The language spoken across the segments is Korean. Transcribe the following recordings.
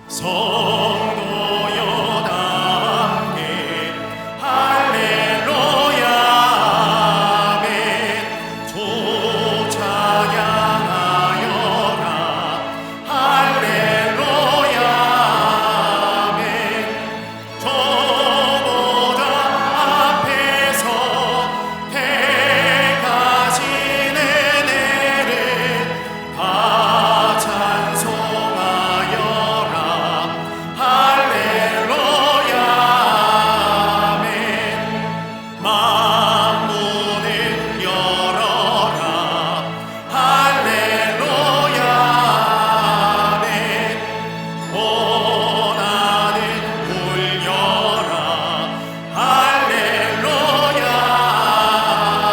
성도여 다 함께 할렐루야 아멘. 주 찬양하여라 할렐루야 아멘. 저보다 앞에서 택하신 은혜를 다 찬송하여라 할렐루야 아멘. 만문을 열어라 할렐루야 아멘. 고난을 울려라 할렐루야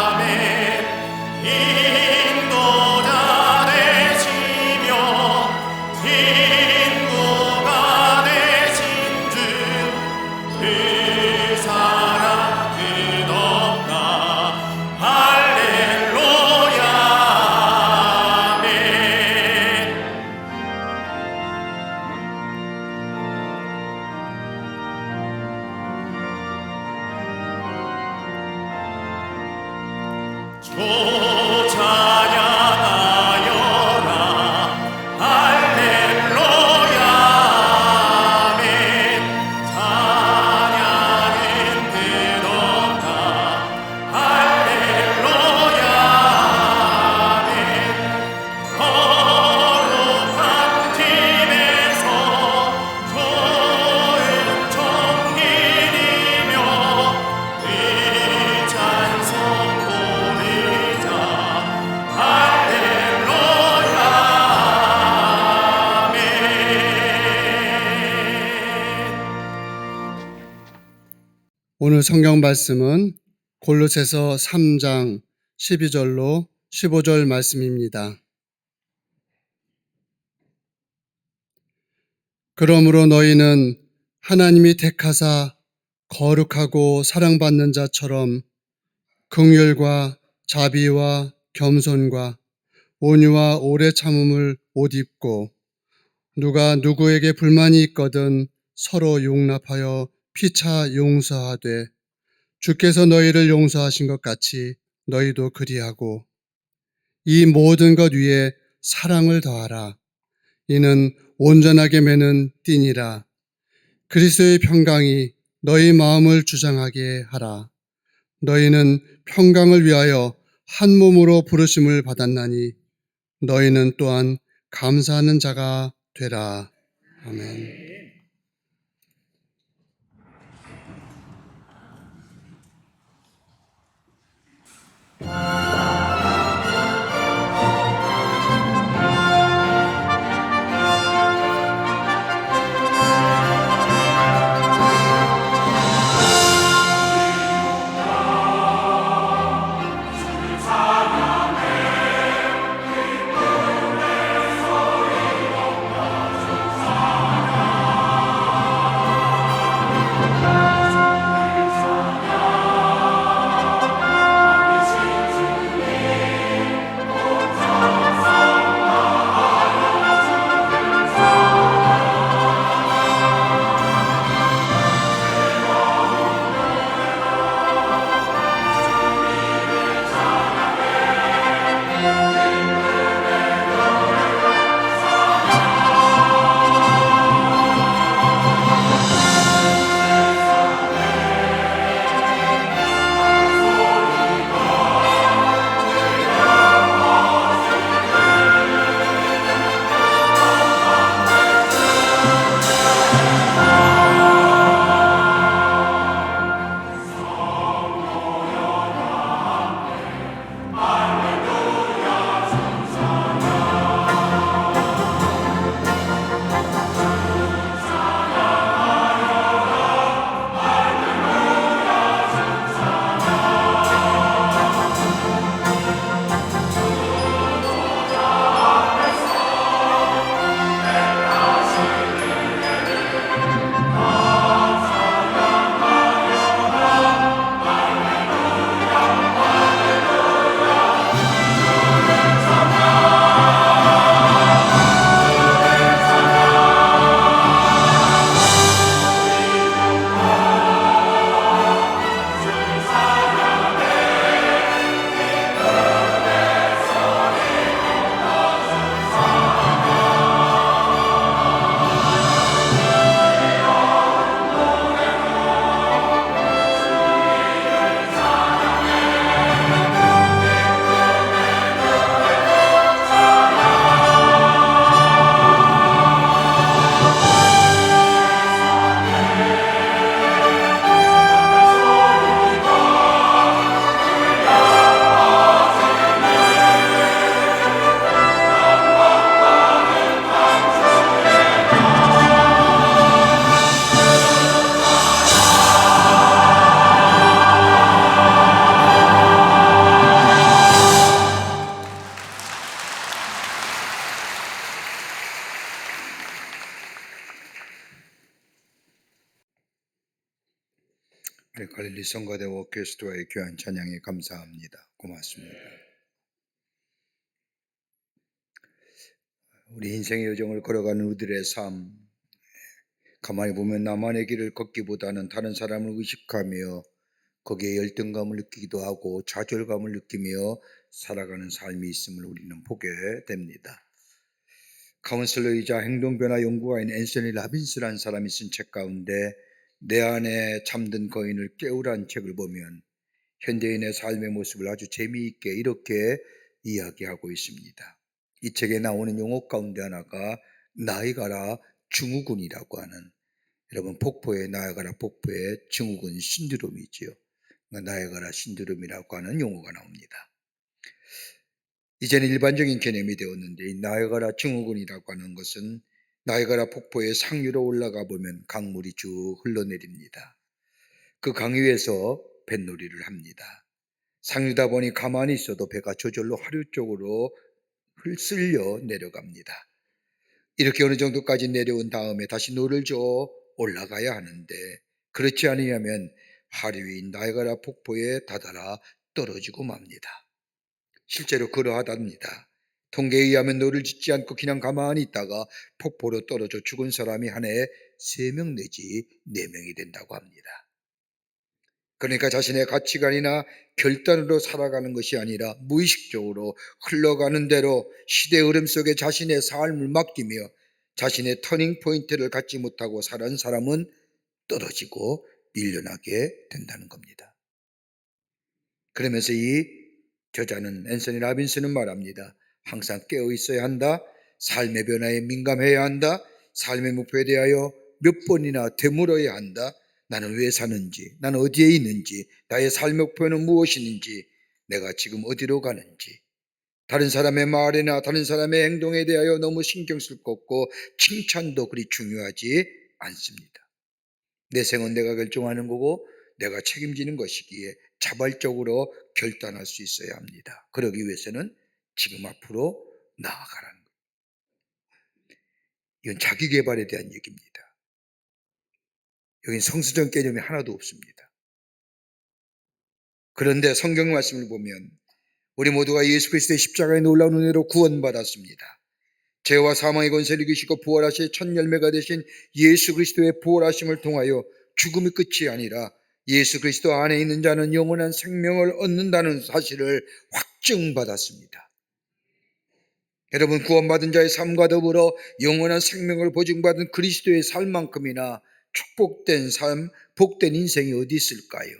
아멘. 인도자 되시며 친구가 되신 주 그 사랑 끝없다 할렐루야 아멘. 주 찬양하여라 할렐루야 아멘. 찬양은 끝없다 할렐루야 아멘. 거룩한 집에서 좋은 종길이며 그 찬송 부르자 할렐루야 아멘. 오늘 성경 말씀은 골로새서 3장 12절로 15절 말씀입니다. 그러므로 너희는 하나님이 택하사 거룩하고 사랑받는 자처럼 긍휼과 자비와 겸손과 온유와 오래 참음을 옷 입고 누가 누구에게 불만이 있거든 서로 용납하여 피차 용서하되 주께서 너희를 용서하신 것 같이 너희도 그리하고 이 모든 것 위에 사랑을 더하라. 이는 온전하게 매는 띠니라. 그리스도의 평강이 너희 마음을 주장하게 하라. 너희는 평강을 위하여 한 몸으로 부르심을 받았나니 너희는 또한 감사하는 자가 되라. 아멘. 우리 갈릴리 성가대 오케스트라의 귀한 찬양에 감사합니다. 고맙습니다. 우리 인생의 여정을 걸어가는 우리들의 삶, 가만히 보면 나만의 길을 걷기보다는 다른 사람을 의식하며 거기에 열등감을 느끼기도 하고 좌절감을 느끼며 살아가는 삶이 있음을 우리는 보게 됩니다. 카운슬러이자 행동변화 연구가인 앤서니 라빈스라는 사람이 쓴 책 가운데 내 안에 잠든 거인을 깨우라는 책을 보면 현대인의 삶의 모습을 아주 재미있게 이렇게 이야기하고 있습니다. 이 책에 나오는 용어 가운데 하나가 나이가라 증후군이라고 하는, 여러분 폭포의 나이가라 폭포의 증후군 신드롬이지요. 나이가라 신드롬이라고 하는 용어가 나옵니다. 이제는 일반적인 개념이 되었는데 이 나이가라 증후군이라고 하는 것은 나이가라 폭포의 상류로 올라가 보면 강물이 쭉 흘러내립니다. 그 강 위에서 뱃놀이를 합니다. 상류다 보니 가만히 있어도 배가 저절로 하류 쪽으로 쓸려 내려갑니다. 이렇게 어느 정도까지 내려온 다음에 다시 노를 저어 올라가야 하는데 그렇지 않으면 하류인 나이가라 폭포에 다다라 떨어지고 맙니다. 실제로 그러하답니다. 통계에 의하면 노를 짓지 않고 그냥 가만히 있다가 폭포로 떨어져 죽은 사람이 한 해에 3명 내지 4명이 된다고 합니다. 그러니까 자신의 가치관이나 결단으로 살아가는 것이 아니라 무의식적으로 흘러가는 대로 시대의 흐름 속에 자신의 삶을 맡기며 자신의 터닝 포인트를 갖지 못하고 살아온 사람은 떨어지고 밀려나게 된다는 겁니다. 그러면서 이 저자는 앤서니 라빈스는 말합니다. 항상 깨어 있어야 한다. 삶의 변화에 민감해야 한다. 삶의 목표에 대하여 몇 번이나 되물어야 한다. 나는 왜 사는지, 나는 어디에 있는지, 나의 삶의 목표는 무엇인지, 내가 지금 어디로 가는지, 다른 사람의 말이나 다른 사람의 행동에 대하여 너무 신경 쓸 것 없고 칭찬도 그리 중요하지 않습니다. 내 생은 내가 결정하는 거고 내가 책임지는 것이기에 자발적으로 결단할 수 있어야 합니다. 그러기 위해서는 지금 앞으로 나아가라는 거예요. 이건 자기개발에 대한 얘기입니다. 여긴 성수적 개념이 하나도 없습니다. 그런데 성경 말씀을 보면 우리 모두가 예수 그리스도의 십자가의 놀라운 은혜로 구원받았습니다. 죄와 사망의 권세를 이기시고 부활하신 첫 열매가 되신 예수 그리스도의 부활하심을 통하여 죽음의 끝이 아니라 예수 그리스도 안에 있는 자는 영원한 생명을 얻는다는 사실을 확증받았습니다. 여러분, 구원받은 자의 삶과 더불어 영원한 생명을 보증받은 그리스도의 삶만큼이나 축복된 삶, 복된 인생이 어디 있을까요?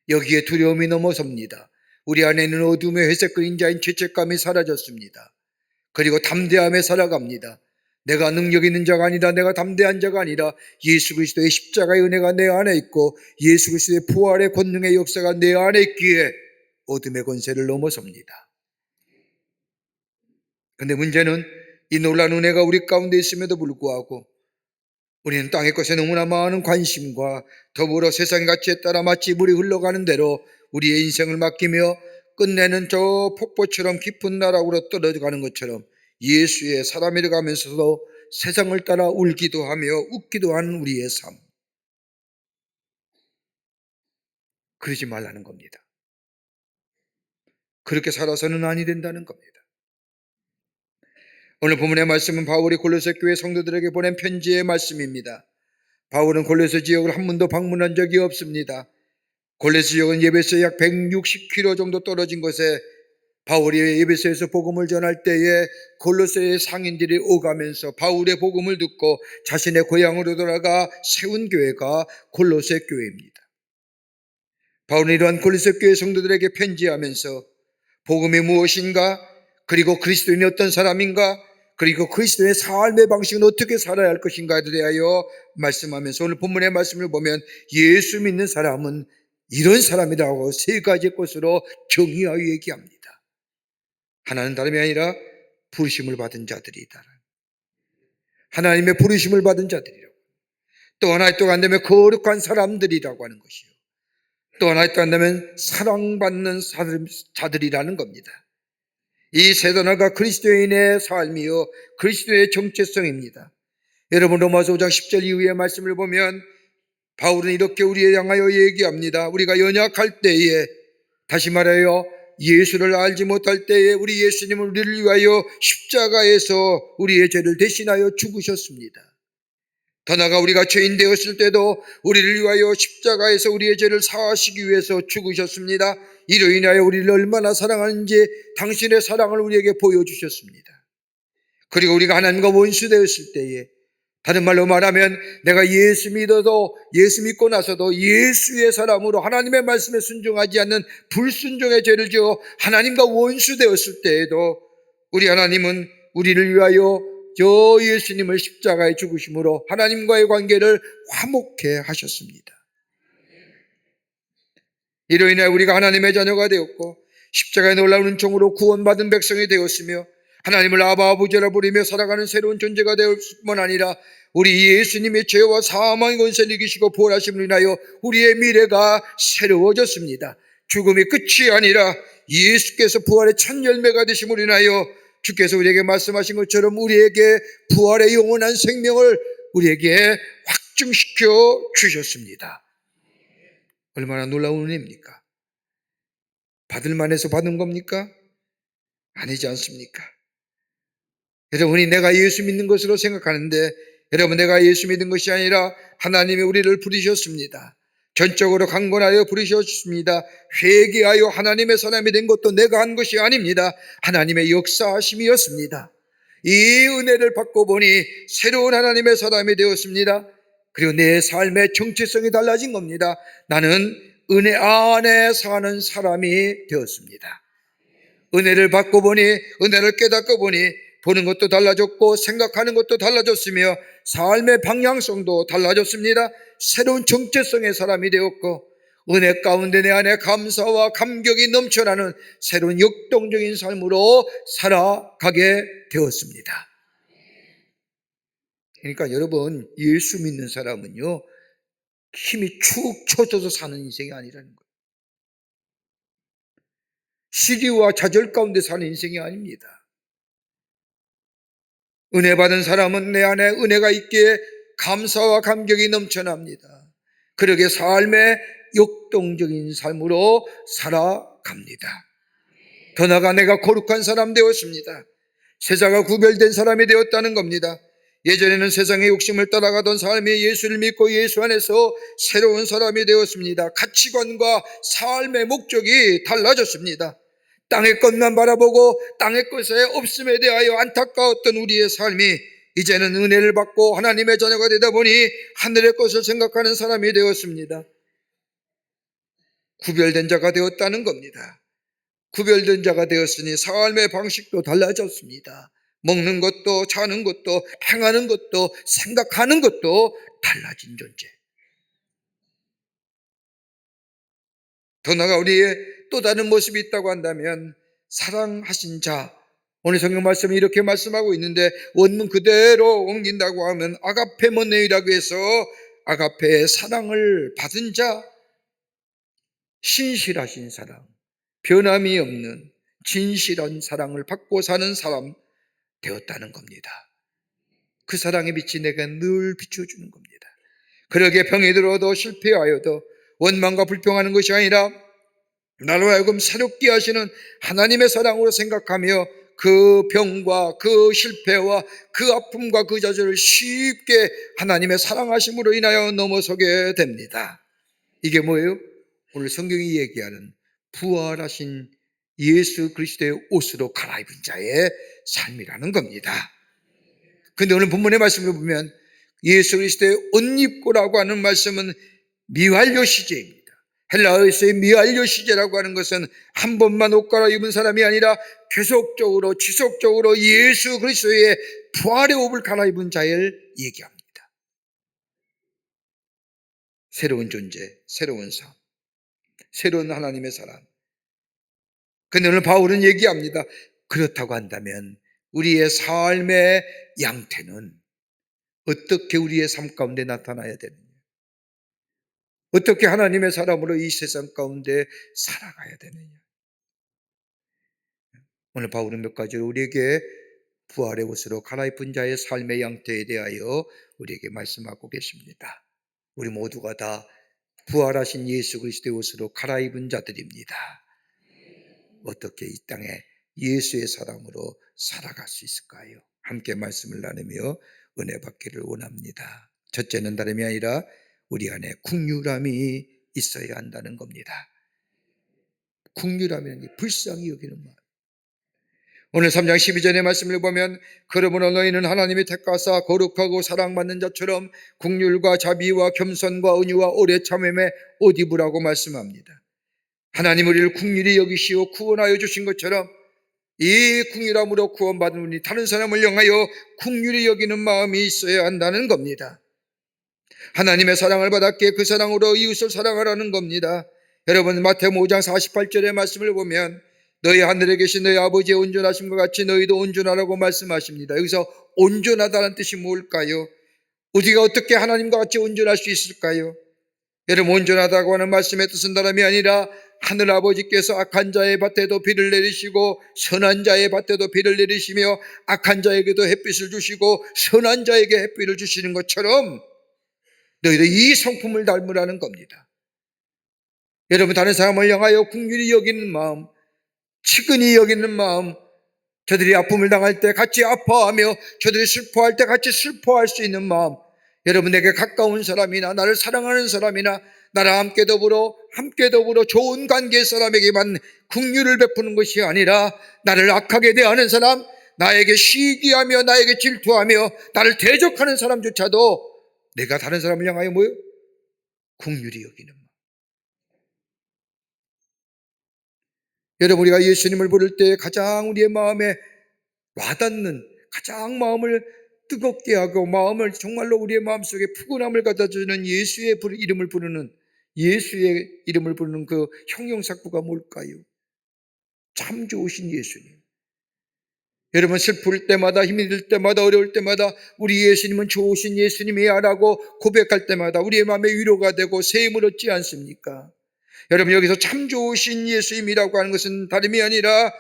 여기에 두려움이 넘어섭니다. 우리 안에 있는 어둠의 회색 그림자인 죄책감이 사라졌습니다. 그리고 담대함에 살아갑니다. 내가 능력 있는 자가 아니라, 내가 담대한 자가 아니라 예수 그리스도의 십자가의 은혜가 내 안에 있고 예수 그리스도의 부활의 권능의 역사가 내 안에 있기에 어둠의 권세를 넘어섭니다. 그런데 문제는 이 놀라운 은혜가 우리 가운데 있음에도 불구하고 우리는 땅의 것에 너무나 많은 관심과 더불어 세상 가치에 따라 마치 물이 흘러가는 대로 우리의 인생을 맡기며 끝내는 저 폭포처럼 깊은 나락으로 떨어져가는 것처럼 예수의 사람이 되가면서도 세상을 따라 울기도 하며 웃기도 하는 우리의 삶, 그러지 말라는 겁니다. 그렇게 살아서는 아니 된다는 겁니다. 오늘 본문의 말씀은 바울이 골로새 교회 성도들에게 보낸 편지의 말씀입니다. 바울은 골로새 지역을 한 번도 방문한 적이 없습니다. 골로새 지역은 예배소에 약 160km 정도 떨어진 곳에 바울이 예배소에서 복음을 전할 때에 골로새의 상인들이 오가면서 바울의 복음을 듣고 자신의 고향으로 돌아가 세운 교회가 골로새 교회입니다. 바울은 이러한 골로새 교회 성도들에게 편지하면서 복음이 무엇인가, 그리고 그리스도인이 어떤 사람인가, 그리고 그리스도의 삶의 방식은 어떻게 살아야 할 것인가에 대하여 말씀하면서 오늘 본문의 말씀을 보면 예수 믿는 사람은 이런 사람이라고 3가지 것으로 정의하여 얘기합니다. 하나는 다름이 아니라 부르심을 받은 자들이다. 하나님의 부르심을 받은 자들이라고. 또 하나 또 한다면 거룩한 사람들이라고 하는 것이요. 또 하나 또 한다면 사랑받는 자들이라는 겁니다. 이 세 단어가 그리스도인의 삶이요 그리스도의 정체성입니다. 여러분, 로마서 5장 10절 이후의 말씀을 보면 바울은 이렇게 우리에 향하여 얘기합니다. 우리가 연약할 때에, 다시 말하여 예수를 알지 못할 때에 우리 예수님은 우리를 위하여 십자가에서 우리의 죄를 대신하여 죽으셨습니다. 더 나아가 우리가 죄인 되었을 때도 우리를 위하여 십자가에서 우리의 죄를 사하시기 위해서 죽으셨습니다. 이로 인하여 우리를 얼마나 사랑하는지 당신의 사랑을 우리에게 보여주셨습니다. 그리고 우리가 하나님과 원수 되었을 때에, 다른 말로 말하면 내가 예수 믿고 나서도 예수의 사람으로 하나님의 말씀에 순종하지 않는 불순종의 죄를 지어 하나님과 원수 되었을 때에도 우리 하나님은 우리를 위하여 저 예수님을 십자가에 죽으심으로 하나님과의 관계를 화목케 하셨습니다. 이로 인해 우리가 하나님의 자녀가 되었고 십자가의 놀라운 은총으로 구원받은 백성이 되었으며 하나님을 아바 아버지라 부르며 살아가는 새로운 존재가 되었을 뿐만 아니라 우리 예수님의 죄와 사망의 권세를 이기시고 부활하심을 인하여 우리의 미래가 새로워졌습니다. 죽음이 끝이 아니라 예수께서 부활의 첫 열매가 되심을 인하여 주께서 우리에게 말씀하신 것처럼 우리에게 부활의 영원한 생명을 우리에게 확증시켜 주셨습니다. 얼마나 놀라운 은혜입니까? 받을 만해서 받은 겁니까? 아니지 않습니까? 여러분이 내가 예수 믿는 것으로 생각하는데, 여러분, 내가 예수 믿는 것이 아니라 하나님이 우리를 부르셨습니다. 전적으로 강권하여 부르셨습니다. 회개하여 하나님의 사람이 된 것도 내가 한 것이 아닙니다. 하나님의 역사하심이었습니다. 이 은혜를 받고 보니 새로운 하나님의 사람이 되었습니다. 그리고 내 삶의 정체성이 달라진 겁니다. 나는 은혜 안에 사는 사람이 되었습니다. 은혜를 받고 보니, 은혜를 깨닫고 보니 보는 것도 달라졌고 생각하는 것도 달라졌으며 삶의 방향성도 달라졌습니다. 새로운 정체성의 사람이 되었고 은혜 가운데 내 안에 감사와 감격이 넘쳐나는 새로운 역동적인 삶으로 살아가게 되었습니다. 그러니까 여러분, 예수 믿는 사람은요, 힘이 축 처져서 사는 인생이 아니라는 거예요. 시기와 좌절 가운데 사는 인생이 아닙니다. 은혜 받은 사람은 내 안에 은혜가 있기에 감사와 감격이 넘쳐납니다. 그러게 삶의 역동적인 삶으로 살아갑니다. 더 나아가 내가 거룩한 사람 되었습니다. 세상과 구별된 사람이 되었다는 겁니다. 예전에는 세상의 욕심을 따라가던 삶이 예수를 믿고 예수 안에서 새로운 사람이 되었습니다. 가치관과 삶의 목적이 달라졌습니다. 땅의 것만 바라보고 땅의 것의 없음에 대하여 안타까웠던 우리의 삶이 이제는 은혜를 받고 하나님의 자녀가 되다 보니 하늘의 것을 생각하는 사람이 되었습니다. 구별된 자가 되었다는 겁니다. 구별된 자가 되었으니 삶의 방식도 달라졌습니다. 먹는 것도 자는 것도 행하는 것도 생각하는 것도 달라진 존재. 더 나아가 우리의 또 다른 모습이 있다고 한다면 사랑하신 자, 오늘 성경 말씀이 이렇게 말씀하고 있는데 원문 그대로 옮긴다고 하면 아가페모네이라고 해서 아가페의 사랑을 받은 자, 신실하신 사랑, 변함이 없는 진실한 사랑을 받고 사는 사람 되었다는 겁니다. 그 사랑의 빛이 내가 늘 비춰주는 겁니다. 그러게 병이 들어도 실패하여도 원망과 불평하는 것이 아니라 나로 하여금 새롭게 하시는 하나님의 사랑으로 생각하며 그 병과 그 실패와 그 아픔과 그 좌절을 쉽게 하나님의 사랑하심으로 인하여 넘어서게 됩니다. 이게 뭐예요? 오늘 성경이 얘기하는 부활하신 예수 그리스도의 옷으로 갈아입은 자의 삶이라는 겁니다. 근데 오늘 본문의 말씀을 보면 예수 그리스도의 옷 입고라고 하는 말씀은 미완료 시제입니다. 헬라어에서의 미완료 시제라고 하는 것은 한 번만 옷 갈아입은 사람이 아니라 계속적으로 지속적으로 예수 그리스도의 부활의 옷을 갈아입은 자를 얘기합니다. 새로운 존재, 새로운 삶, 새로운 하나님의 사람. 근데 오늘 바울은 얘기합니다. 그렇다고 한다면 우리의 삶의 양태는 어떻게 우리의 삶 가운데 나타나야 되느냐? 어떻게 하나님의 사람으로 이 세상 가운데 살아가야 되느냐? 오늘 바울은 몇 가지로 우리에게 부활의 옷으로 갈아입은 자의 삶의 양태에 대하여 우리에게 말씀하고 계십니다. 우리 모두가 다 부활하신 예수 그리스도의 옷으로 갈아입은 자들입니다. 어떻게 이 땅에 예수의 사람으로 살아갈 수 있을까요? 함께 말씀을 나누며 은혜 받기를 원합니다. 첫째는 다름이 아니라 우리 안에 긍휼함이 있어야 한다는 겁니다. 긍휼함이라는 게 불쌍히 여기는 마음. 오늘 3장 12절의 말씀을 보면 그러므로 너희는 하나님이 택하사 거룩하고 사랑받는 자처럼 긍휼과 자비와 겸손과 온유와 오래 참음에 옷 입으라고 말씀합니다. 하나님 우리를 긍휼히 여기시오 구원하여 주신 것처럼 이 긍휼함으로 구원받은 우리 다른 사람을 향하여 긍휼히 여기는 마음이 있어야 한다는 겁니다. 하나님의 사랑을 받았기에 그 사랑으로 이웃을 사랑하라는 겁니다. 여러분 마태복음 5장 48절의 말씀을 보면 너희 하늘에 계신 너희 아버지의 온전하심과 같이 너희도 온전하라고 말씀하십니다. 여기서 온전하다는 뜻이 뭘까요? 우리가 어떻게 하나님과 같이 온전할 수 있을까요? 여러분 온전하다고 하는 말씀의 뜻은 다름이 아니라 하늘 아버지께서 악한 자의 밭에도 비를 내리시고 선한 자의 밭에도 비를 내리시며 악한 자에게도 햇빛을 주시고 선한 자에게 햇빛을 주시는 것처럼 너희도 이 성품을 닮으라는 겁니다. 여러분 다른 사람을 향하여 긍휼히 여기는 마음, 치근히 여기는 마음, 저들이 아픔을 당할 때 같이 아파하며 저들이 슬퍼할 때 같이 슬퍼할 수 있는 마음, 여러분에게 가까운 사람이나 나를 사랑하는 사람이나 나랑 함께 더불어 좋은 관계의 사람에게만 긍휼을 베푸는 것이 아니라 나를 악하게 대하는 사람, 나에게 시기하며 나에게 질투하며 나를 대적하는 사람조차도 내가 다른 사람을 향하여 뭐요? 긍휼히 여기는 마음. 여러분 우리가 예수님을 부를 때 가장 우리의 마음에 와닿는, 가장 마음을 뜨겁게 하고 마음을 정말로 우리의 마음속에 푸근함을 갖다주는 예수의 이름을 부르는 그 형용사구가 뭘까요? 참 좋으신 예수님. 여러분 슬플 때마다, 힘이 들 때마다, 어려울 때마다 우리 예수님은 좋으신 예수님이야 라고 고백할 때마다 우리의 마음에 위로가 되고 새 힘을 얻지 않습니까? 여러분 여기서 참 좋으신 예수님이라고 하는 것은 다름이 아니라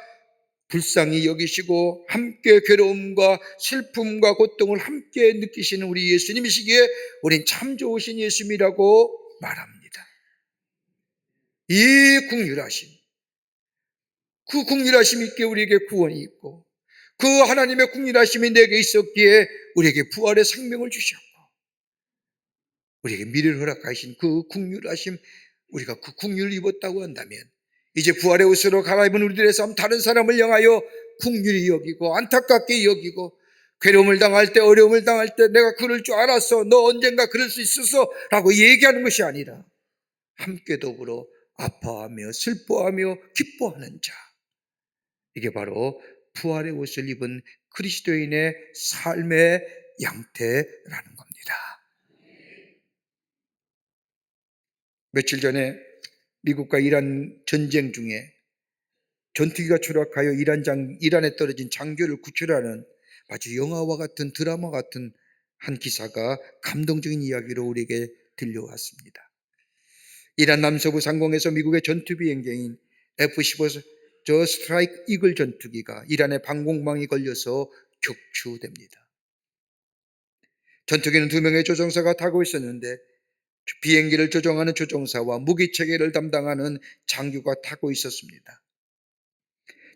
불쌍히 여기시고 함께 괴로움과 슬픔과 고통을 함께 느끼시는 우리 예수님이시기에 우린 참 좋으신 예수님이라고 말합니다. 이 긍휼하심, 그 긍휼하심이 있기에 우리에게 구원이 있고 그 하나님의 긍휼하심이 내게 있었기에 우리에게 부활의 생명을 주셨고 우리에게 미래를 허락하신 그 긍휼하심, 우리가 그 긍휼을 입었다고 한다면 이제 부활의 옷으로 갈아입은 우리들의 삶, 다른 사람을 향하여 긍휼히 여기고 안타깝게 여기고 괴로움을 당할 때, 어려움을 당할 때 내가 그럴 줄 알았어, 너 언젠가 그럴 수 있었어 라고 얘기하는 것이 아니라 함께 더불어 아파하며 슬퍼하며 기뻐하는 자, 이게 바로 부활의 옷을 입은 그리스도인의 삶의 양태라는 겁니다. 며칠 전에 미국과 이란 전쟁 중에 전투기가 추락하여 이란에 떨어진 장교를 구출하는 아주 영화와 같은, 드라마 같은 한 기사가 감동적인 이야기로 우리에게 들려왔습니다. 이란 남서부 상공에서 미국의 전투 비행기인 F-15 스트라이크 이글 전투기가 이란의 방공망이 걸려서 격추됩니다. 전투기는 2명의 조종사가 타고 있었는데 비행기를 조종하는 조종사와 무기체계를 담당하는 장교가 타고 있었습니다.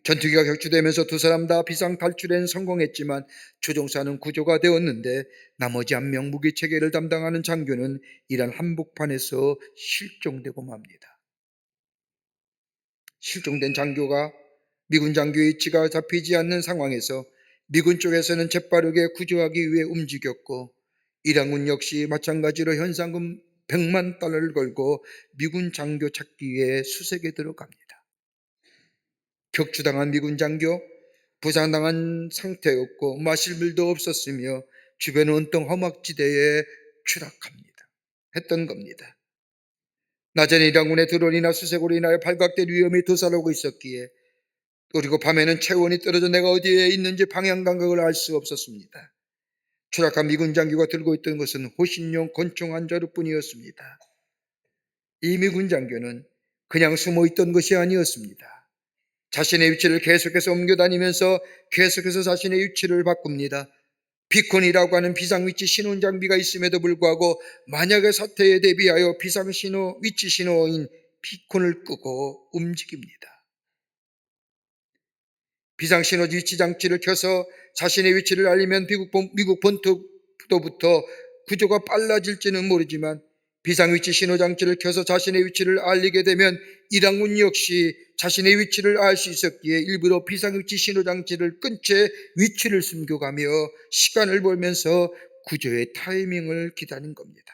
전투기가 격추되면서 두 사람 다 비상 탈출엔 성공했지만 조종사는 구조가 되었는데 나머지 한 명 무기체계를 담당하는 장교는 이란 한복판에서 실종되고 맙니다. 실종된 장교가 미군 장교의 위치가 잡히지 않는 상황에서 미군 쪽에서는 재빠르게 구조하기 위해 움직였고 이란군 역시 마찬가지로 현상금 100만 달러를 걸고 미군 장교 찾기 위해 수색에 들어갑니다. 격추당한 미군 장교, 부상당한 상태였고 마실 물도 없었으며 주변 온통 험악지대에 추락합니다. 했던 겁니다. 낮에는 이란군의 드론이나 수색으로 인하여 발각될 위험이 도사오고 있었기에 그리고 밤에는 체온이 떨어져 내가 어디에 있는지 방향 감각을 알 수 없었습니다. 추락한 미군 장교가 들고 있던 것은 호신용 권총 한 자루뿐이었습니다. 이 미군 장교는 그냥 숨어 있던 것이 아니었습니다. 자신의 위치를 계속해서 옮겨다니면서 계속해서 자신의 위치를 바꿉니다. 비콘이라고 하는 비상위치 신호 장비가 있음에도 불구하고 만약의 사태에 대비하여 비상신호 위치 신호인 비콘을 끄고 움직입니다. 비상신호 위치 장치를 켜서 자신의 위치를 알리면 미국 본토부터 구조가 빨라질지는 모르지만 비상위치 신호 장치를 켜서 자신의 위치를 알리게 되면 이란군 역시 자신의 위치를 알 수 있었기에 일부러 비상위치 신호 장치를 끈 채 위치를 숨겨가며 시간을 벌면서 구조의 타이밍을 기다린 겁니다.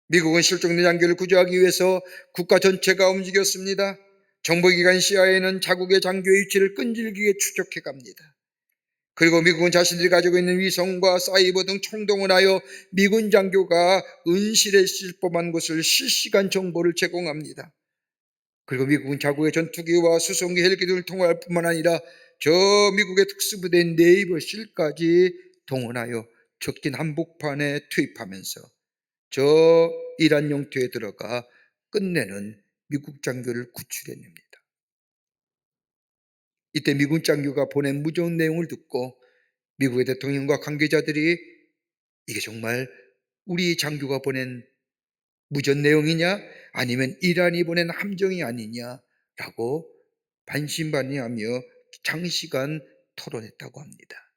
미국은 실종된 장교를 구조하기 위해서 국가 전체가 움직였습니다. 정보기관 CIA는 자국의 장교의 위치를 끈질기게 추적해 갑니다. 그리고 미국은 자신들이 가지고 있는 위성과 사이버 등 총동원 하여 미군 장교가 은실에 있을 법한 곳을 실시간 정보를 제공합니다. 그리고 미국은 자국의 전투기와 수송기 헬기 등을 통할 뿐만 아니라 저 미국의 특수부대인 네이버 실까지 동원하여 적진 한복판에 투입하면서 저 이란 영토에 들어가 끝내는 미국 장교를 구출해냅니다. 이때 미군 장교가 보낸 무전 내용을 듣고 미국의 대통령과 관계자들이 이게 정말 우리 장교가 보낸 무전 내용이냐 아니면 이란이 보낸 함정이 아니냐라고 반신반의하며 장시간 토론했다고 합니다.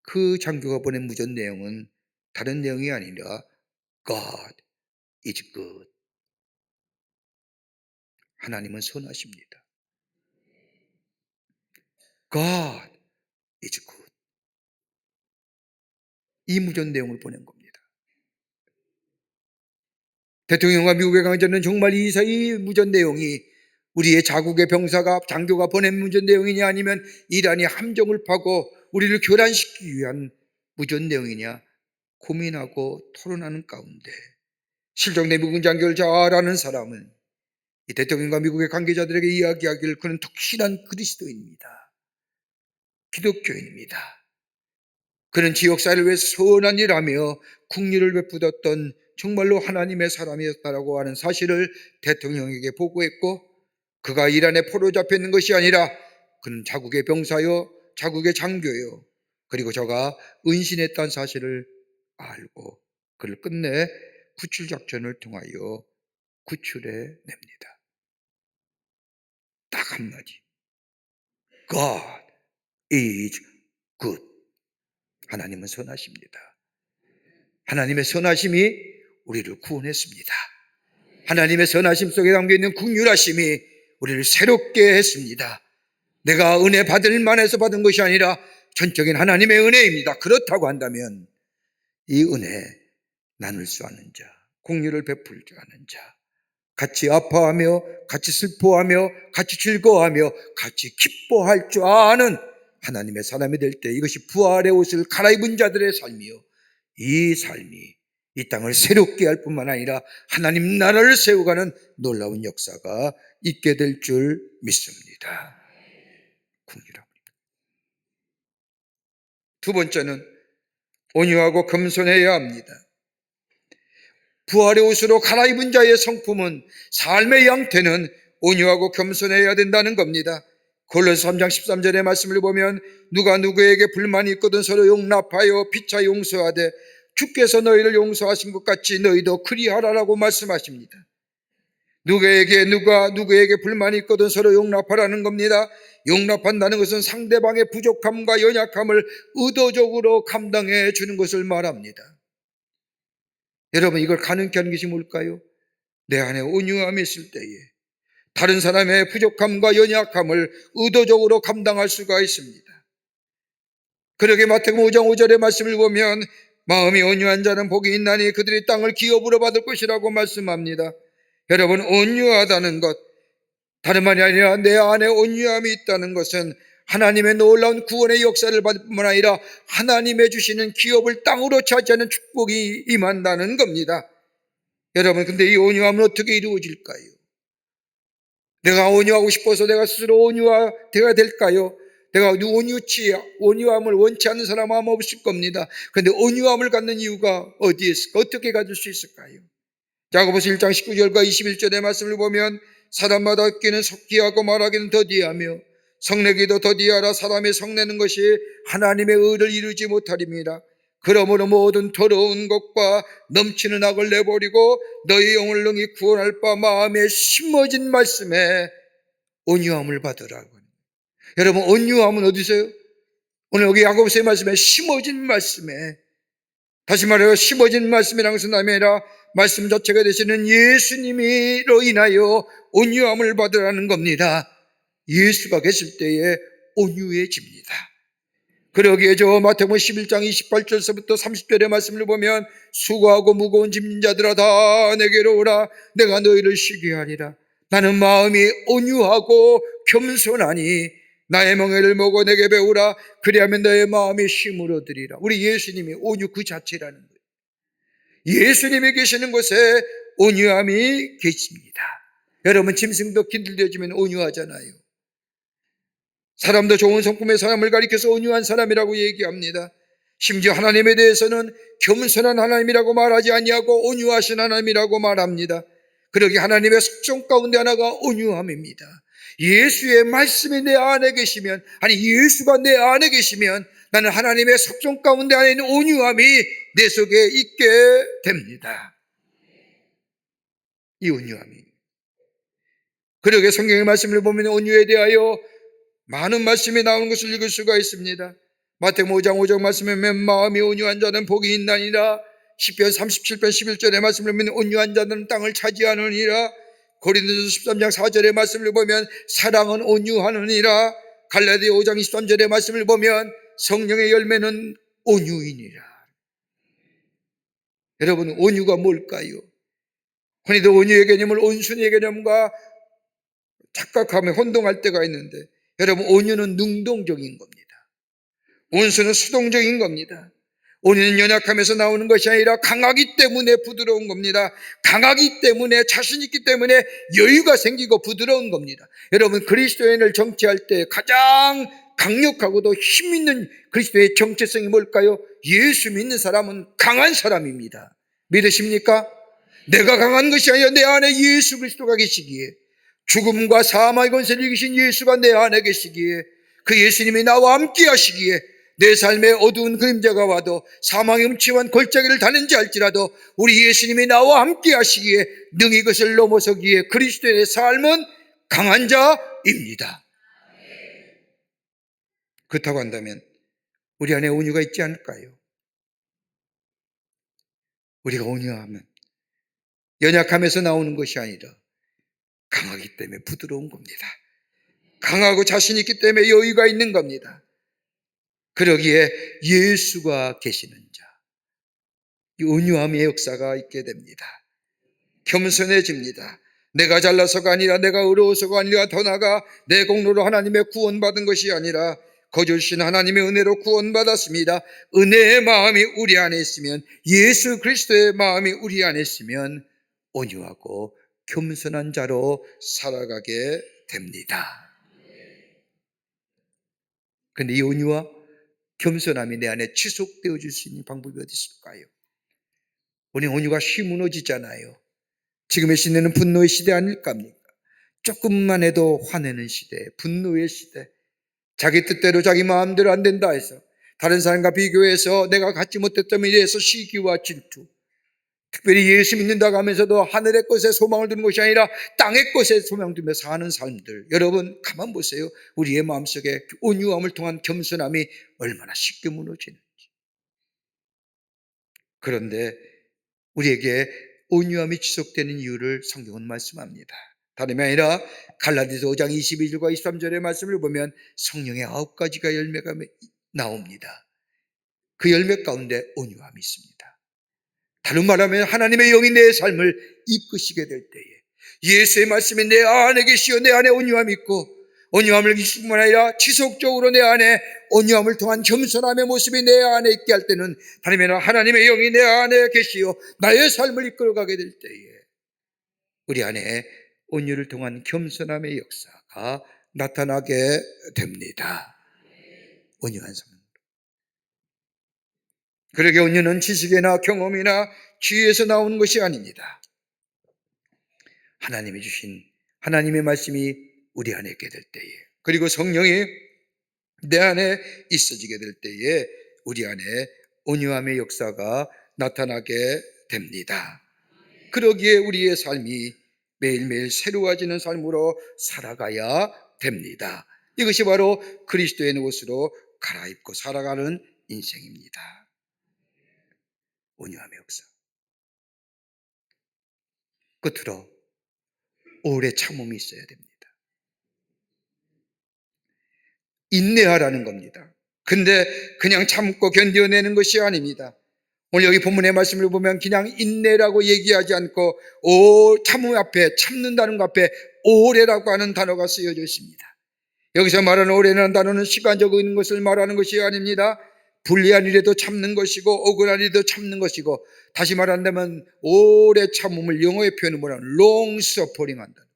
그 장교가 보낸 무전 내용은 다른 내용이 아니라 God is good. 하나님은 선하십니다. God is good. 이 무전 내용을 보낸 겁니다. 대통령과 미국의 관계자는 정말 이 무전 내용이 우리의 자국의 장교가 보낸 무전 내용이냐 아니면 이란이 함정을 파고 우리를 교란시키기 위한 무전 내용이냐 고민하고 토론하는 가운데 실종된 미군 장교를 잘 아는 사람은 이 대통령과 미국의 관계자들에게 이야기하기를 그는 독실한 그리스도인입니다. 기독교인입니다. 그는 지역사회를 위해서 선한 일하며 국리를 베푸었던 정말로 하나님의 사람이었다라고 하는 사실을 대통령에게 보고했고 그가 이란에 포로 잡혀있는 것이 아니라 그는 자국의 병사요 자국의 장교요 그리고 저가 은신했다는 사실을 알고 그를 끝내 구출작전을 통하여 구출해냅니다. 딱 한마디 God is good. 하나님은 선하십니다. 하나님의 선하심이 우리를 구원했습니다. 하나님의 선하심 속에 담겨있는 긍휼하심이 우리를 새롭게 했습니다. 내가 은혜 받을 만해서 받은 것이 아니라 전적인 하나님의 은혜입니다. 그렇다고 한다면 이 은혜 나눌 수 아는 자, 긍휼을 베풀 줄 아는 자, 같이 아파하며 같이 슬퍼하며 같이 즐거워하며 같이 기뻐할 줄 아는 하나님의 사람이 될 때 이것이 부활의 옷을 갈아입은 자들의 삶이요 이 삶이 이 땅을 새롭게 할 뿐만 아니라 하나님 나라를 세워가는 놀라운 역사가 있게 될 줄 믿습니다. 긍휼합니다. 두 번째는 온유하고 겸손해야 합니다. 부활의 옷으로 갈아입은 자의 성품은 삶의 양태는 온유하고 겸손해야 된다는 겁니다. 골로새 3장 13절의 말씀을 보면 누가 누구에게 불만이 있거든 서로 용납하여 피차 용서하되 주께서 너희를 용서하신 것 같이 너희도 그리하라라고 말씀하십니다. 누가 누구에게 불만이 있거든 서로 용납하라는 겁니다. 용납한다는 것은 상대방의 부족함과 연약함을 의도적으로 감당해 주는 것을 말합니다. 여러분 이걸 가능케 하는 것이 뭘까요? 내 안에 온유함이 있을 때에 다른 사람의 부족함과 연약함을 의도적으로 감당할 수가 있습니다. 그러게 마태복음 5장 5절의 말씀을 보면 마음이 온유한 자는 복이 있나니 그들이 땅을 기업으로 받을 것이라고 말씀합니다. 여러분 온유하다는 것 다른 말이 아니라 내 안에 온유함이 있다는 것은 하나님의 놀라운 구원의 역사를 받을 뿐만 아니라 하나님의 주시는 기업을 땅으로 차지하는 축복이 임한다는 겁니다. 여러분 근데 이 온유함은 어떻게 이루어질까요? 내가 온유하고 싶어서 내가 스스로 온유가 될까요? 내가 온유함을 원치 않는 사람은 아마 없을 겁니다. 그런데 온유함을 갖는 이유가 어디에 있을까? 어떻게 가질 수 있을까요? 야고보서 1장 19절과 21절의 말씀을 보면 사람마다 얻기는 속기하고 말하기는 더디하며 성내기도 더디하라. 사람의 성내는 것이 하나님의 의를 이루지 못하리니라. 그러므로 모든 더러운 것과 넘치는 악을 내버리고 너희 영을 능히 구원할 바 마음에 심어진 말씀에 온유함을 받으라고. 여러분, 온유함은 어디서요? 오늘 여기 야고보서의 말씀에 심어진 말씀에, 다시 말해서 심어진 말씀이라는 것은 아니라 말씀 자체가 되시는 예수님으로 인하여 온유함을 받으라는 겁니다. 예수가 계실 때에 온유해집니다. 그러기에 저 마태복음 11장 28절서부터 30절의 말씀을 보면 수고하고 무거운 짐진 자들아 다 내게로 오라. 내가 너희를 쉬게 하리라. 나는 마음이 온유하고 겸손하니 나의 멍에를 먹어 내게 배우라. 그리하면 너의 마음이 쉼을 얻으리라. 우리 예수님이 온유 그 자체라는 거예요. 예수님이 계시는 곳에 온유함이 계십니다. 여러분, 짐승도 길들여지면 온유하잖아요. 사람도 좋은 성품의 사람을 가리켜서 온유한 사람이라고 얘기합니다. 심지어 하나님에 대해서는 겸손한 하나님이라고 말하지 아니하고 온유하신 하나님이라고 말합니다. 그러기 하나님의 속성 가운데 하나가 온유함입니다. 예수의 말씀이 내 안에 계시면, 예수가 내 안에 계시면 나는 하나님의 속성 가운데 안에 있는 온유함이 내 속에 있게 됩니다. 이 온유함이. 그러게 성경의 말씀을 보면 온유에 대하여 많은 말씀이 나오는 것을 읽을 수가 있습니다. 마태복음 5장 5절 말씀에 보면 마음이 온유한 자는 복이 있나니라. 시편 37편 11절의 말씀을 보면 온유한 자는 땅을 차지하느니라. 고린도전서 13장 4절의 말씀을 보면 사랑은 온유하느니라. 갈라디아 5장 23절의 말씀을 보면 성령의 열매는 온유이니라. 여러분, 온유가 뭘까요? 흔히도 온유의 개념을 온순의 개념과 착각하며 혼동할 때가 있는데, 여러분, 온유는 능동적인 겁니다. 온수는 수동적인 겁니다. 온유는 연약함에서 나오는 것이 아니라 강하기 때문에 부드러운 겁니다. 강하기 때문에, 자신 있기 때문에 여유가 생기고 부드러운 겁니다. 여러분, 그리스도인을 정체할 때 가장 강력하고도 힘 있는 그리스도의 정체성이 뭘까요? 예수 믿는 사람은 강한 사람입니다. 믿으십니까? 내가 강한 것이 아니라 내 안에 예수 그리스도가 계시기에, 죽음과 사망의 권세를 이기신 예수가 내 안에 계시기에, 그 예수님이 나와 함께 하시기에 내 삶에 어두운 그림자가 와도 사망의 음침한 골짜기를 다는지 알지라도 우리 예수님이 나와 함께 하시기에 능히 그것을 넘어서기에 그리스도의 삶은 강한 자입니다. 그렇다고 한다면 우리 안에 온유가 있지 않을까요? 우리가 온유하면 연약함에서 나오는 것이 아니라 강하기 때문에 부드러운 겁니다. 강하고 자신 있기 때문에 여유가 있는 겁니다. 그러기에 예수가 계시는 자, 이 온유함의 역사가 있게 됩니다. 겸손해집니다. 내가 잘나서가 아니라, 내가 의로워서가 아니라, 더 나아가 내 공로로 하나님의 구원받은 것이 아니라 거저 주신 하나님의 은혜로 구원받았습니다. 은혜의 마음이 우리 안에 있으면, 예수 그리스도의 마음이 우리 안에 있으면 온유하고 겸손한 자로 살아가게 됩니다. 그런데 이 온유와 겸손함이 내 안에 지속되어 줄 수 있는 방법이 어디 있을까요? 우리 온유가 쉬 무너지잖아요. 지금의 시대는 분노의 시대 아닐까 합니까? 조금만 해도 화내는 시대, 분노의 시대, 자기 뜻대로 자기 마음대로 안 된다 해서, 다른 사람과 비교해서 내가 갖지 못했다면 이래서 시기와 질투, 특별히 예수 믿는다고 하면서도 하늘의 것에 소망을 두는 것이 아니라 땅의 것에 소망을 두며 사는 삶들, 여러분 가만 보세요. 우리의 마음속에 온유함을 통한 겸손함이 얼마나 쉽게 무너지는지. 그런데 우리에게 온유함이 지속되는 이유를 성경은 말씀합니다. 다름이 아니라 갈라디아서 5장 22절과 23절의 말씀을 보면 성령의 9가지가 열매가 나옵니다. 그 열매 가운데 온유함이 있습니다. 다른 말하면 하나님의 영이 내 삶을 이끄시게 될 때에 예수의 말씀이 내 안에 계시어 내 안에 온유함이 있고, 온유함을 계실 뿐만 아니라 지속적으로 내 안에 온유함을 통한 겸손함의 모습이 내 안에 있게 할 때는, 다른 말하면 하나님의 영이 내 안에 계시어 나의 삶을 이끌어가게 될 때에 우리 안에 온유를 통한 겸손함의 역사가 나타나게 됩니다. 온유한 삶. 그러게 온유는 지식이나 경험이나 지혜에서 나오는 것이 아닙니다. 하나님이 주신 하나님의 말씀이 우리 안에 있게 될 때에 그리고 성령이 내 안에 있어지게 될 때에 우리 안에 온유함의 역사가 나타나게 됩니다. 그러기에 우리의 삶이 매일매일 새로워지는 삶으로 살아가야 됩니다. 이것이 바로 그리스도의 옷으로 갈아입고 살아가는 인생입니다. 온유함의 역사. 끝으로 오래 참음이 있어야 됩니다. 인내하라는 겁니다. 근데 그냥 참고 견뎌내는 것이 아닙니다. 오늘 여기 본문의 말씀을 보면 그냥 인내라고 얘기하지 않고 참음 앞에, 참는다는 것 앞에 오래라고 하는 단어가 쓰여져 있습니다. 여기서 말하는 오래라는 단어는 시간적인 것을 말하는 것이 아닙니다. 불리한 일에도 참는 것이고 억울한 일에도 참는 것이고, 다시 말한다면 오래 참음을 영어의 표현을 뭐냐면 long suffering 한다.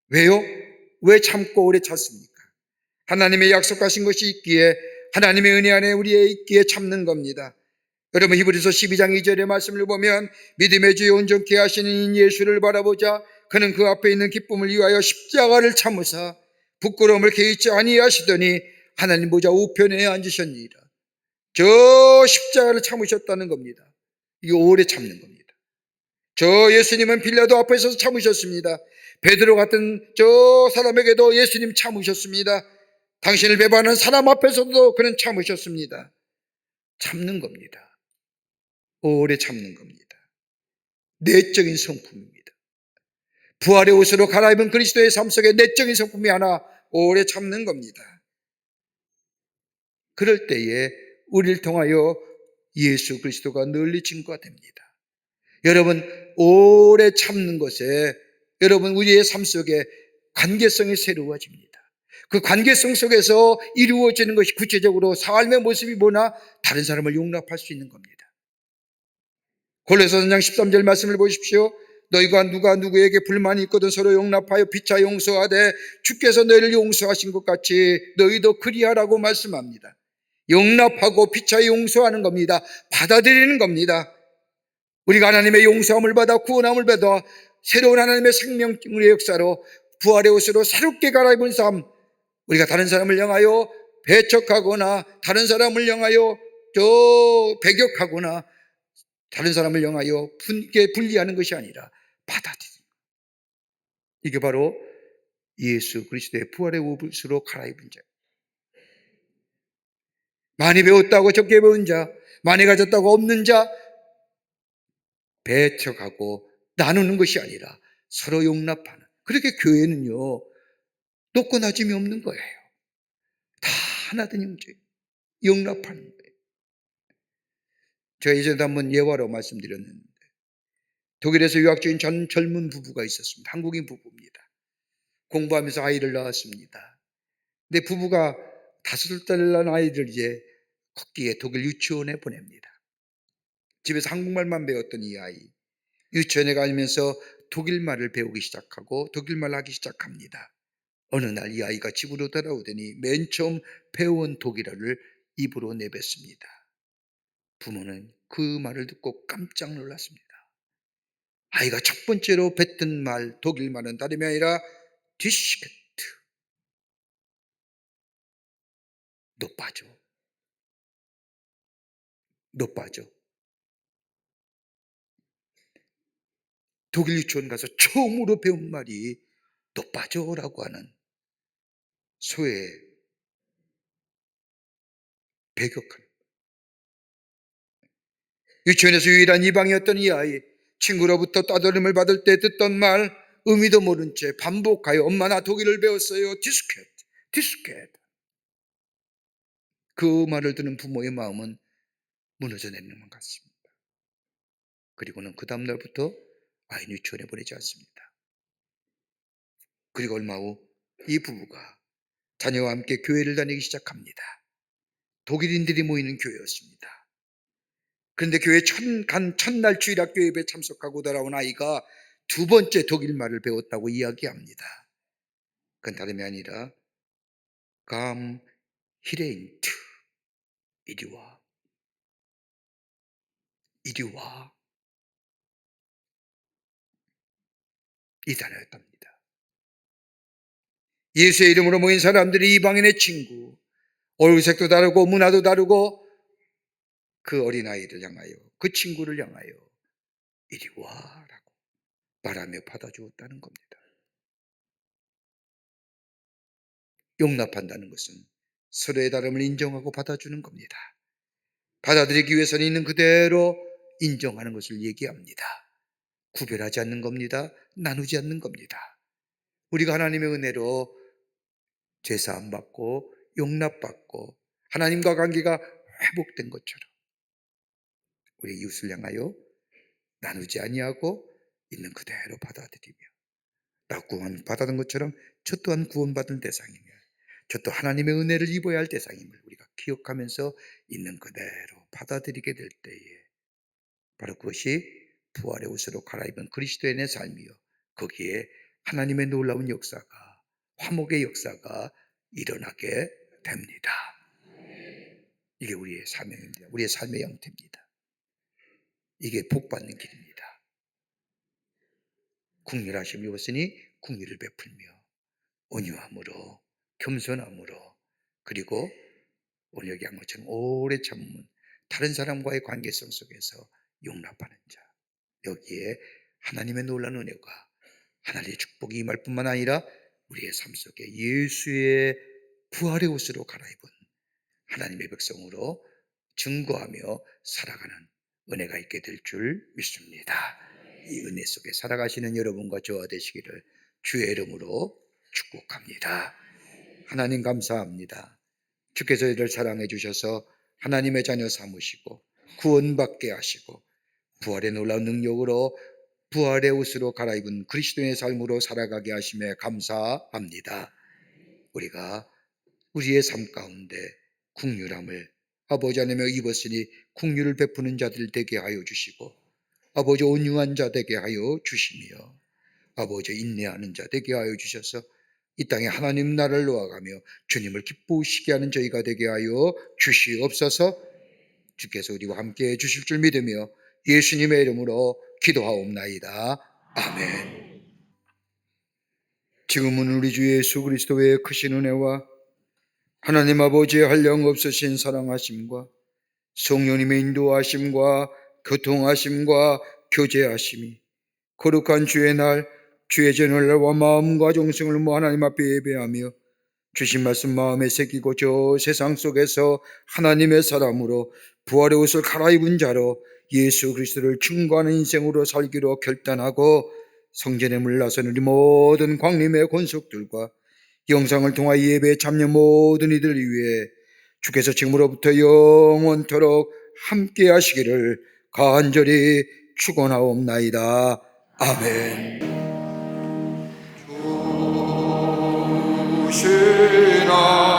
왜요? 왜 참고 오래 참습니까? 하나님의 약속하신 것이 있기에, 하나님의 은혜 안에 우리의 있기에 참는 겁니다. 여러분, 히브리서 12장 2절의 말씀을 보면 믿음의 주에 온전케 하시는 이 예수를 바라보자. 그는 그 앞에 있는 기쁨을 위하여 십자가를 참으사 부끄러움을 개의치 아니하시더니 하나님 보좌 우편에 앉으셨니라. 저 십자가를 참으셨다는 겁니다. 이게 오래 참는 겁니다. 저 예수님은 빌라도 앞에서 참으셨습니다. 베드로 같은 저 사람에게도 예수님 참으셨습니다. 당신을 배반하는 사람 앞에서도 그는 참으셨습니다. 참는 겁니다. 오래 참는 겁니다. 내적인 성품입니다. 부활의 옷으로 갈아입은 그리스도의 삶 속에 내적인 성품이 하나 오래 참는 겁니다. 그럴 때에 우리를 통하여 예수 그리스도가 널리 증거가 됩니다. 여러분, 오래 참는 것에 여러분 우리의 삶 속에 관계성이 새로워집니다. 그 관계성 속에서 이루어지는 것이 구체적으로 삶의 모습이 뭐나 다른 사람을 용납할 수 있는 겁니다. 골로새서 3장 13절 말씀을 보십시오. 너희가 누가 누구에게 불만이 있거든 서로 용납하여 피차 용서하되 주께서 너희를 용서하신 것 같이 너희도 그리하라고 말씀합니다. 용납하고 피차 용서하는 겁니다. 받아들이는 겁니다. 우리가 하나님의 용서함을 받아 구원함을 받아 새로운 하나님의 생명의 역사로 부활의 옷으로 새롭게 갈아입은 삶, 우리가 다른 사람을 향하여 배척하거나 다른 사람을 향하여 배격하거나 다른 사람을 향하여 분리하는 것이 아니라 받아들이는, 이게 바로 예수 그리스도의 부활의 옷으로 갈아입은 자. 많이 배웠다고 적게 배운 자, 많이 가졌다고 없는 자, 배척하고 나누는 것이 아니라 서로 용납하는. 그렇게 교회는요, 높고 낮음이 없는 거예요. 다 하나된 형제, 용납하는 거예요. 제가 예전에 한번 예화로 말씀드렸는데, 독일에서 유학 중인 젊은 부부가 있었습니다. 한국인 부부입니다. 공부하면서 아이를 낳았습니다. 근데 부부가 5살 난 아이를 이제 걷기에 독일 유치원에 보냅니다. 집에서 한국말만 배웠던 이 아이, 유치원에 가면서 독일말을 배우기 시작하고 독일말을 하기 시작합니다. 어느 날 이 아이가 집으로 돌아오더니 맨 처음 배운 독일어를 입으로 내뱉습니다. 부모는 그 말을 듣고 깜짝 놀랐습니다. 아이가 첫 번째로 뱉은 말, 독일말은 다름이 아니라 디시게트, 너 빠져, 너 빠져. 독일 유치원 가서 처음으로 배운 말이 너 빠져라고 하는 소외, 배격하는. 유치원에서 유일한 이방이었던 이 아이, 친구로부터 따돌림을 받을 때 듣던 말 의미도 모른 채 반복하여 엄마 나 독일을 배웠어요. 디스켓, 디스켓. 그 말을 듣는 부모의 마음은 무너져 내리는 것 같습니다. 그리고는 그 다음날부터 아이 유치원에 보내지 않습니다. 그리고 얼마 후 이 부부가 자녀와 함께 교회를 다니기 시작합니다. 독일인들이 모이는 교회였습니다. 그런데 교회 첫날 주일학교 예배에 참석하고 돌아온 아이가 두 번째 독일말을 배웠다고 이야기합니다. 그건 다름이 아니라 감 히레인트, 이리 와, 이리 와, 이 단어였답니다. 예수의 이름으로 모인 사람들이 이방인의 친구, 얼굴색도 다르고 문화도 다르고 그 어린아이를 향하여, 그 친구를 향하여 이리 와라고 말하며 받아주었다는 겁니다. 용납한다는 것은 서로의 다름을 인정하고 받아주는 겁니다. 받아들이기 위해서는 있는 그대로 인정하는 것을 얘기합니다. 구별하지 않는 겁니다. 나누지 않는 겁니다. 우리가 하나님의 은혜로 죄사함 받고 용납받고 하나님과 관계가 회복된 것처럼 우리 이웃을 향하여 나누지 아니하고 있는 그대로 받아들이며, 나 구원받은 것처럼 저 또한 구원받은 대상이며 저 또 하나님의 은혜를 입어야 할 대상임을 우리가 기억하면서 있는 그대로 받아들이게 될 때에 바로 그것이 부활의 옷으로 갈아입은 그리스도인의 삶이요, 거기에 하나님의 놀라운 역사가, 화목의 역사가 일어나게 됩니다. 이게 우리의 사명입니다. 우리의 삶의 형태입니다. 이게 복받는 길입니다. 긍휼하심을 입었으니 긍휼을 베풀며 온유함으로 겸손함으로, 그리고 오늘 얘기한 것처럼 오래 참으면 다른 사람과의 관계성 속에서 용납하는 자, 여기에 하나님의 놀라운 은혜가, 하나님의 축복이 임할 뿐만 아니라 우리의 삶 속에 예수의 부활의 옷으로 갈아입은 하나님의 백성으로 증거하며 살아가는 은혜가 있게 될 줄 믿습니다. 이 은혜 속에 살아가시는 여러분과 저와 되시기를 주의 이름으로 축복합니다. 하나님 감사합니다. 주께서 이를 사랑해 주셔서 하나님의 자녀 삼으시고 구원받게 하시고 부활의 놀라운 능력으로 부활의 옷으로 갈아입은 그리스도의 삶으로 살아가게 하심에 감사합니다. 우리가 우리의 삶 가운데 긍휼함을 아버지 하나님의 입었으니 긍휼을 베푸는 자들 되게 하여 주시고, 아버지 온유한 자 되게 하여 주시며, 아버지 인내하는 자 되게 하여 주셔서 이 땅에 하나님 나라를 놓아가며 주님을 기쁘시게 하는 저희가 되게 하여 주시옵소서. 주께서 우리와 함께 해 주실 줄 믿으며 예수님의 이름으로 기도하옵나이다. 아멘. 지금은 우리 주 예수 그리스도의 크신 은혜와 하나님 아버지의 한량없으신 사랑하심과 성령님의 인도하심과 교통하심과 교제하심이 거룩한 주의 날, 주의 전날과 마음과 정성을 모아 하나님 앞에 예배하며 주신 말씀 마음에 새기고 저 세상 속에서 하나님의 사람으로 부활의 옷을 갈아입은 자로 예수 그리스도를 증거하는 인생으로 살기로 결단하고 성전에 물러선 우리 모든 광림의 권속들과 영상을 통하여 예배에 참여 모든 이들을 위해 주께서 지금으로부터 영원토록 함께 하시기를 간절히 축원하옵나이다. 아멘. 주시나